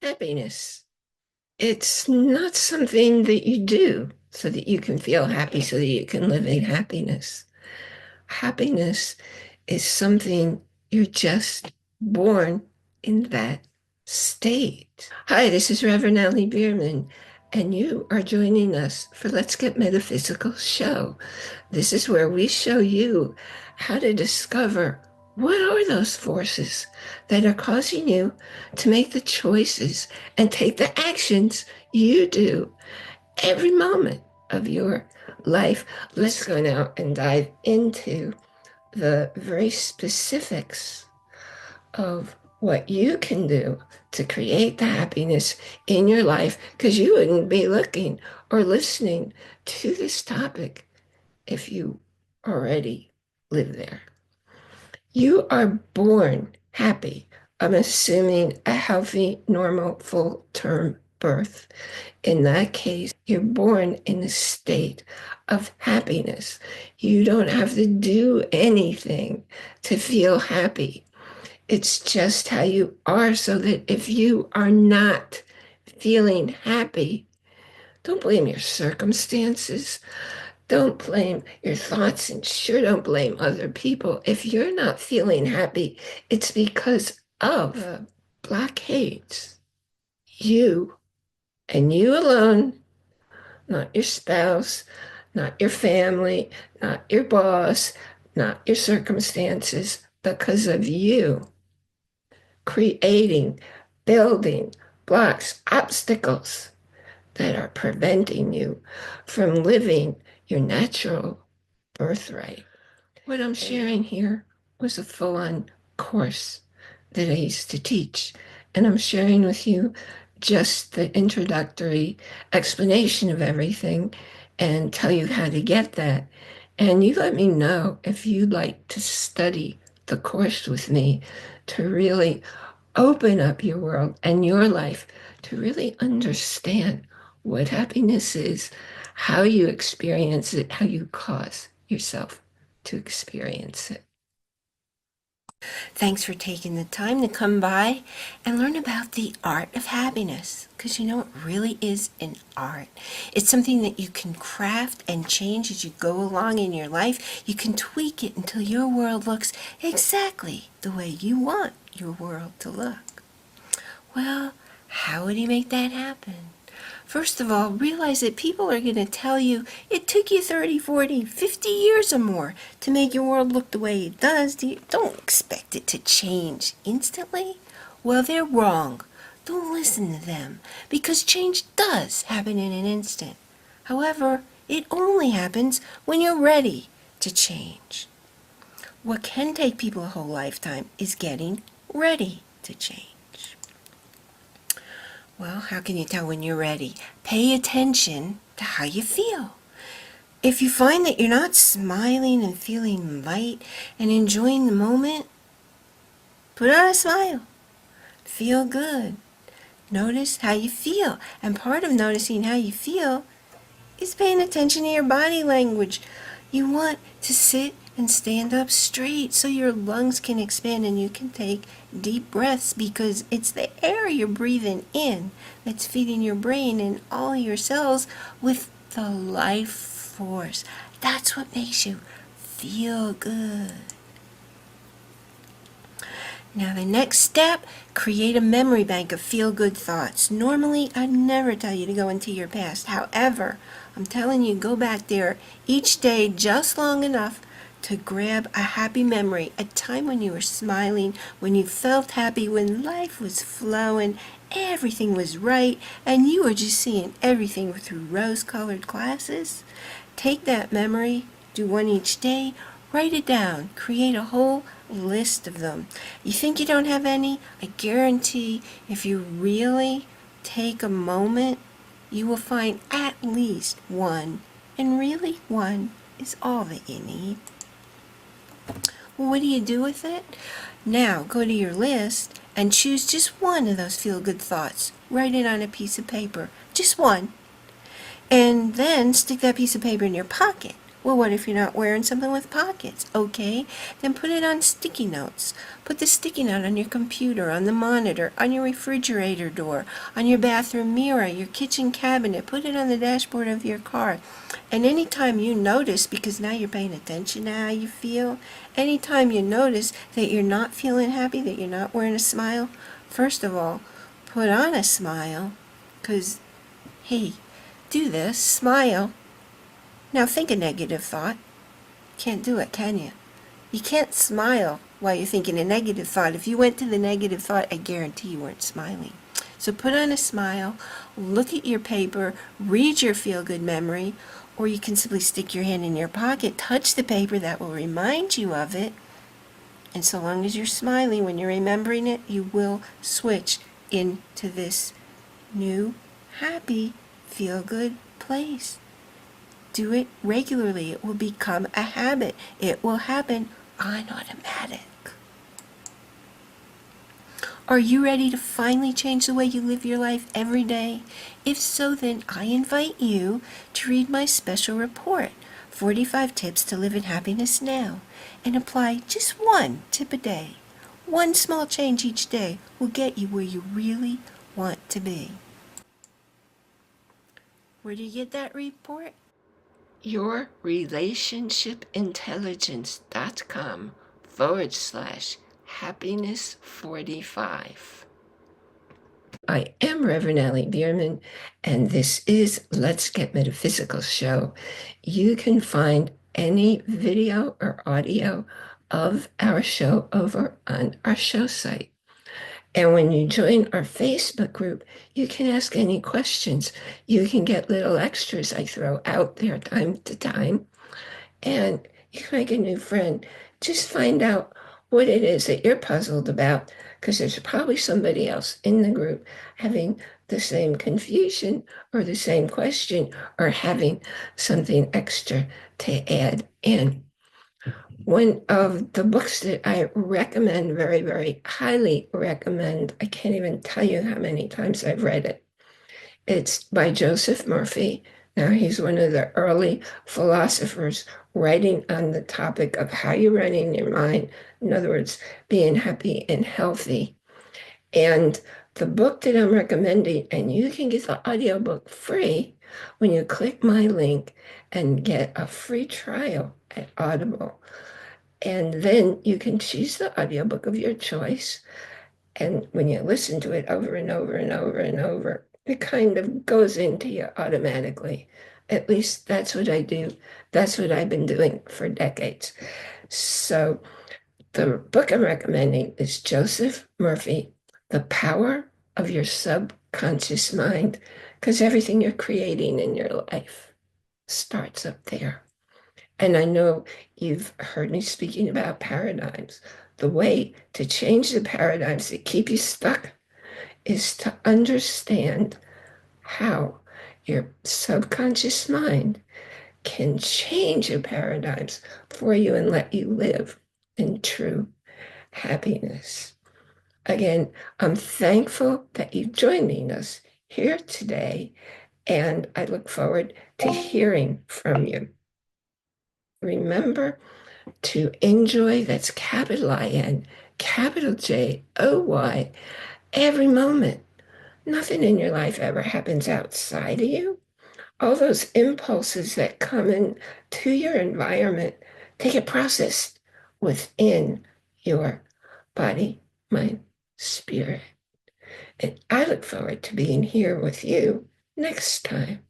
Happiness. It's not something that you do so that you can feel happy, so that you can live in happiness. Happiness is something you're just born in that state. Hi, this is Reverend Allie Bierman, and you are joining us for Let's Get Metaphysical show. This is where we show you how to discover what are those forces that are causing you to make the choices and take the actions you do every moment of your life. Let's go now and dive into the very specifics of what you can do to create the happiness in your life, because you wouldn't be looking or listening to this topic if you already live there. You are born happy. I'm assuming a healthy, normal, full-term birth. In that case, you're born in a state of happiness. You don't have to do anything to feel happy. It's just how you are, so that if you are not feeling happy, don't blame your circumstances. Don't blame your thoughts, and sure don't blame other people. If you're not feeling happy, it's because of blockades. You and you alone, not your spouse, not your family, not your boss, not your circumstances, because of you creating, building blocks, obstacles that are preventing you from living your natural birthright. What I'm sharing here was a full-on course that I used to teach, and I'm sharing with you just the introductory explanation of everything and tell you how to get that. And you let me know if you'd like to study the course with me to really open up your world and your life to really understand what happiness is, how you experience it, how you cause yourself to experience it. Thanks for taking the time to come by and learn about the art of happiness, because you know it really is an art. It's something that you can craft and change as you go along in your life. You can tweak it until your world looks exactly the way you want your world to look. Well, how would you make that happen? First of all, realize that people are going to tell you it took you 30, 40, 50 years or more to make your world look the way it does. Don't expect it to change instantly. Well, they're wrong. Don't listen to them, because change does happen in an instant. However, it only happens when you're ready to change. What can take people a whole lifetime is getting ready to change. Well, how can you tell when you're ready? Pay attention to how you feel. If you find that you're not smiling and feeling light and enjoying the moment, put on a smile. Feel good. Notice how you feel. And part of noticing how you feel is paying attention to your body language. You want to sit and stand up straight so your lungs can expand and you can take deep breaths, because it's the air you're breathing in that's feeding your brain and all your cells with the life force. That's what makes you feel good. Now the next step, create a memory bank of feel-good thoughts. Normally, I'd never tell you to go into your past. However, I'm telling you, go back there each day just long enough to grab a happy memory, a time when you were smiling, when you felt happy, when life was flowing, everything was right, and you were just seeing everything through rose-colored glasses. Take that memory, do one each day, write it down, create a whole list of them. You think you don't have any? I guarantee if you really take a moment, you will find at least one, and really one is all that you need. Well, what do you do with it? Now, go to your list and choose just one of those feel-good thoughts. Write it on a piece of paper, just one. And then stick that piece of paper in your pocket Well, what if you're not wearing something with pockets? Okay, then put it on sticky notes. Put the sticky note on your computer, on the monitor, on your refrigerator door, on your bathroom mirror, your kitchen cabinet. Put it on the dashboard of your car. And anytime you notice, because now you're paying attention to how you feel, anytime you notice that you're not feeling happy, that you're not wearing a smile, first of all, put on a smile, because, hey, do this, smile. Now think a negative thought. Can't do it, can you? You can't smile while you're thinking a negative thought. If you went to the negative thought, I guarantee you weren't smiling. So put on a smile, look at your paper, read your feel-good memory, or you can simply stick your hand in your pocket, touch the paper, that will remind you of it. And so long as you're smiling when you're remembering it, you will switch into this new, happy, feel-good place. Do it regularly. It will become a habit. It will happen on automatic. Are you ready to finally change the way you live your life every day? If so, then I invite you to read my special report, 45 Tips to Live in Happiness Now, and apply just one tip a day. One small change each day will get you where you really want to be. Where do you get that report? yourrelationshipintelligence.com/happiness45. I am Reverend Allie Bierman, and this is Let's Get Metaphysical show. You can find any video or audio of our show over on our show site. And when you join our Facebook group, you can ask any questions. You can get little extras I throw out there time to time, and you can make a new friend. Just find out what it is that you're puzzled about, because there's probably somebody else in the group having the same confusion or the same question or having something extra to add in. One of the books that I recommend, very, very highly recommend, I can't even tell you how many times I've read it. It's by Joseph Murphy. Now, he's one of the early philosophers writing on the topic of how you're running your mind. In other words, being happy and healthy. And the book that I'm recommending, and you can get the audiobook free when you click my link and get a free trial at Audible. And then you can choose the audiobook of your choice. And when you listen to it over and over and over and over, it kind of goes into you automatically. At least that's what I do. That's what I've been doing for decades. So the book I'm recommending is Joseph Murphy, The Power of Your Subconscious Mind, because everything you're creating in your life starts up there. And I know you've heard me speaking about paradigms. The way to change the paradigms that keep you stuck is to understand how your subconscious mind can change your paradigms for you and let you live in true happiness. Again, I'm thankful that you're joining us here today, and I look forward to hearing from you. Remember to enjoy, that's capital I-N, capital J-O-Y, every moment. Nothing in your life ever happens outside of you. All those impulses that come in to your environment, they get processed within your body, mind, spirit. And I look forward to being here with you next time.